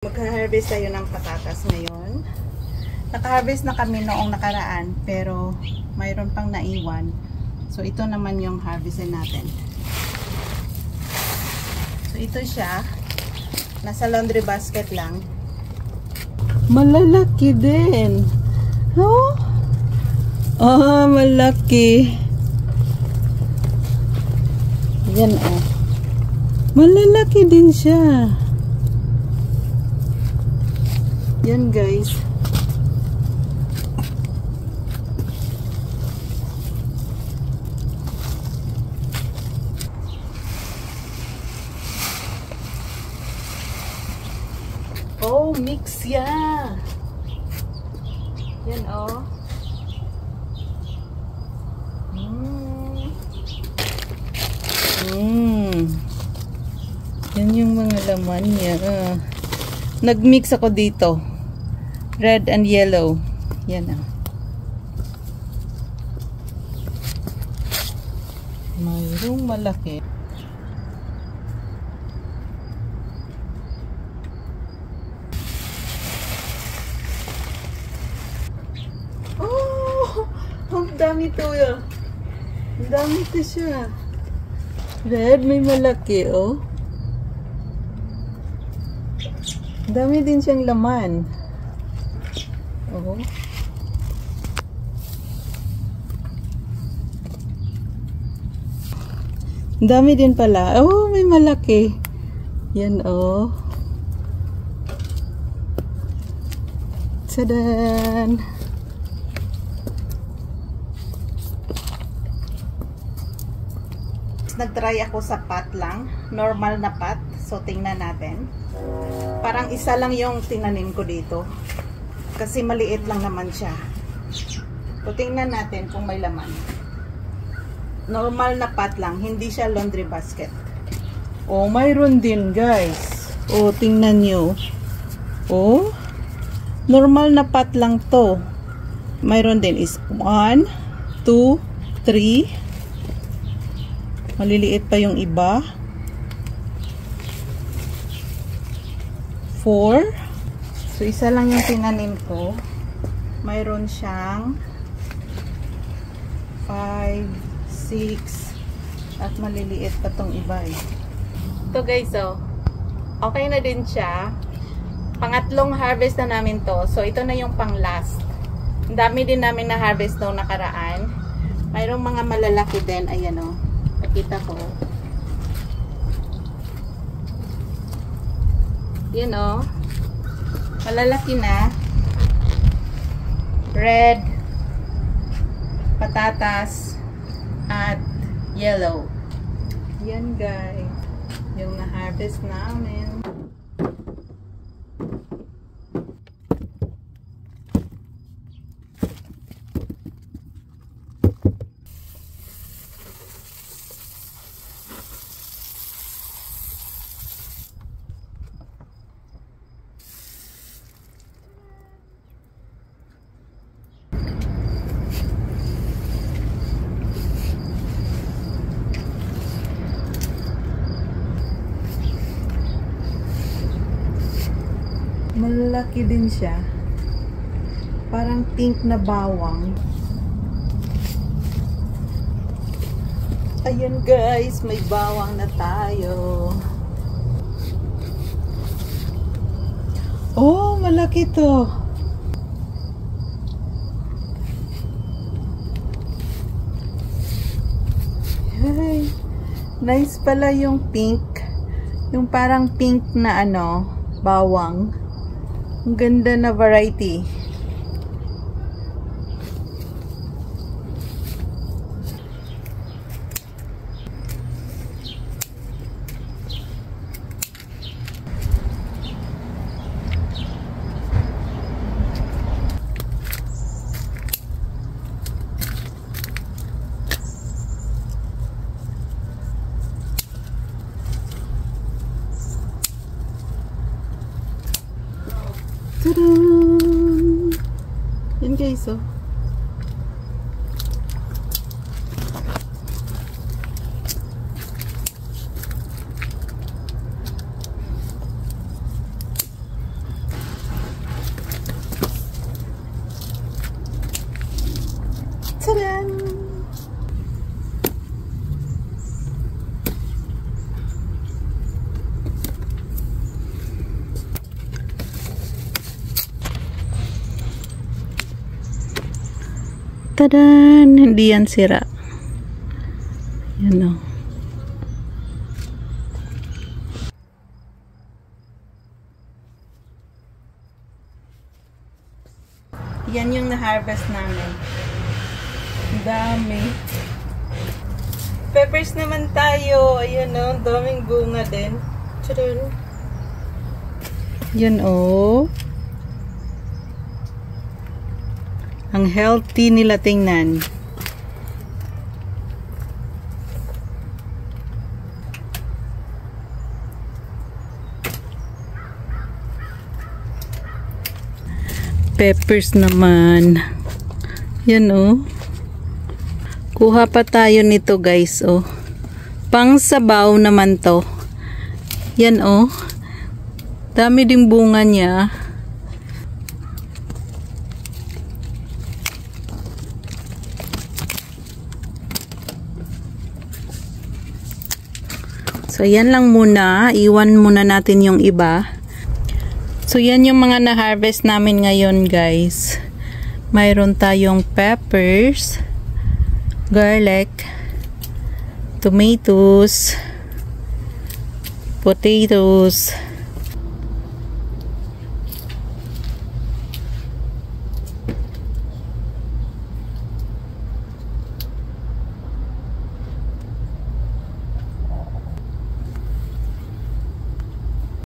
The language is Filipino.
Magha-harvest tayo ng patatas ngayon. Naka-harvest na kami noong nakaraan, pero mayroon pang naiwan. So ito naman yung harvestin natin. So ito siya. Nasa laundry basket lang. Malalaki din. Oh? Ah, malaki. Yan oh. Malalaki din siya. Yan guys. Oh, mix ya. Yan oh. Yan yung mga laman niya. Nag-mix ako dito. Red and yellow. Yan ah. Mayroong malaki. Oh! Ang dami to ya. Ang dami to siya. Red, may malaki oh. Ang dami din siyang laman. Oh. Dami din pala. Oh, may malaki. Yan oh. Tadan! Nag-try ako sa pot lang. Normal na pot. So, tingnan natin. Parang isa lang yung tinanim ko dito. Kasi maliit lang naman siya. So, tingnan natin kung may laman. Normal na pot lang. Hindi siya laundry basket. Oh, mayroon din guys. Oh, tingnan nyo. Oh, normal na pot lang to. Mayroon din is 1, 2, 3. Maliliit pa yung iba. 4. So, isa lang yung tinanim ko. Mayroon siyang 5, 6, at maliliit pa tong iba eh. Ito guys, oh. Okay na din siya. Pangatlong harvest na namin to. So, ito na yung pang last. Ang dami din namin na harvest noong nakaraan. Mayroong mga malalaki din. Ayan oh. Nakita ko. Yan oh. Malalaki na. Red, patatas, at yellow. Yan guys. Yung na-harvest namin. Malaki din siya. Parang pink na bawang. Ayan guys, may bawang na tayo. Oh, malaki to. Ay, nice pala yung pink. Yung parang pink na ano, bawang. Ang ganda na variety. Tadaan! Yan guys, oh. Tadan! Hindi yan sira. Yan o. Yan yung na-harvest namin. Ang dami. Peppers naman tayo. Ayan o. Daming bunga din. Tadaan! Yan o. Ang healthy nila tingnan. Peppers naman. Yan oh. Kuha pa tayo nito guys oh. Pang sabaw naman to. Yan oh. Dami din bunga niya. So yan lang muna. Iwan muna natin yung iba. So, yan yung mga na-harvest namin ngayon, guys. Mayroon tayong peppers, garlic, tomatoes, potatoes,